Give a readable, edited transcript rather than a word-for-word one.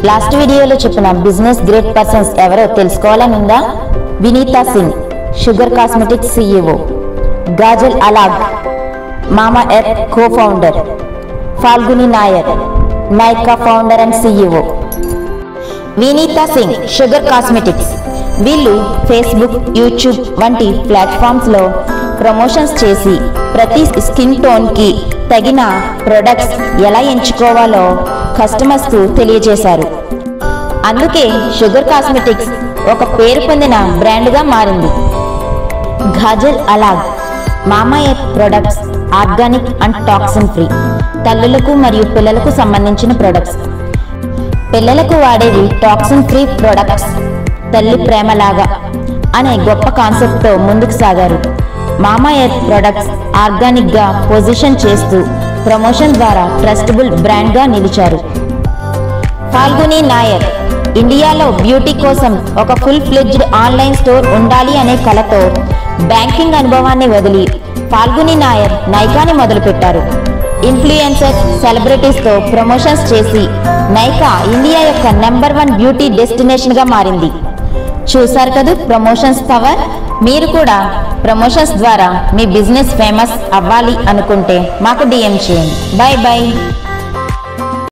Last వీడియోలో చెప్పిన business great persons ఎవరో తెలుసుకోవాలని ఉందా? Vineeta Singh, sugar cosmetics CEO. Ghazal అలాగ్, మామా earth co-founder. Phalguni Nair, Nykaa founder and CEO. Vineeta Singh sugar cosmetics. వీళ్ళు ఫేస్బుక్, యూట్యూబ్ వంటి ప్లాట్ఫామ్స్లో ప్రమోషన్స్ చేసి ప్రతి స్కిన్ టోన్కి తగిన ప్రొడక్ట్స్ ఎలా ఎంచుకోవాలో కస్టమర్స్కు తెలియజేశారు. అందుకే షుగర్ కాస్మెటిక్స్ ఒక పేరు పొందిన బ్రాండ్గా మారింది. గాజల్ అలాగ్ మామా earth products organic and toxin free, తల్లులకు మరియు పిల్లలకు సంబంధించిన ప్రొడక్ట్స్. పిల్లలకు వాడేవి టాక్సిన్ ఫ్రీ ప్రొడక్ట్స్, తల్లి ప్రేమలాగా అనే గొప్ప కాన్సెప్ట్తో ముందుకు సాగారు. మామా ఎర్త్ ప్రొడక్ట్స్ ఆర్గానిక్గా పొజిషన్ చేస్తూ ప్రమోషన్ ద్వారా ట్రస్టబుల్ బ్రాండ్గా నిలిచారు. ఫాల్గుని నాయర్ ఇండియాలో బ్యూటీ కోసం ఒక ఫుల్ ఫ్లెడ్జ్డ్ ఆన్లైన్ స్టోర్ ఉండాలి అనే కలతో బ్యాంకింగ్ అనుభవాన్ని వదిలి ఫాల్గుని నాయర్ నైకాని మొదలుపెట్టారు. ఇన్ఫ్లుయెన్సర్, సెలబ్రిటీస్తో ప్రమోషన్స్ చేసి నైకా ఇండియా యొక్క నెంబర్ 1 బ్యూటీ డెస్టినేషన్గా మారింది. చూశారు కదా ప్రమోషన్స్ పవర్. మీరు కూడా ప్రమోషన్స్ ద్వారా మీ బిజినెస్ ఫేమస్ అవ్వాలి అనుకుంటే మాకు DM చేయండి. By by.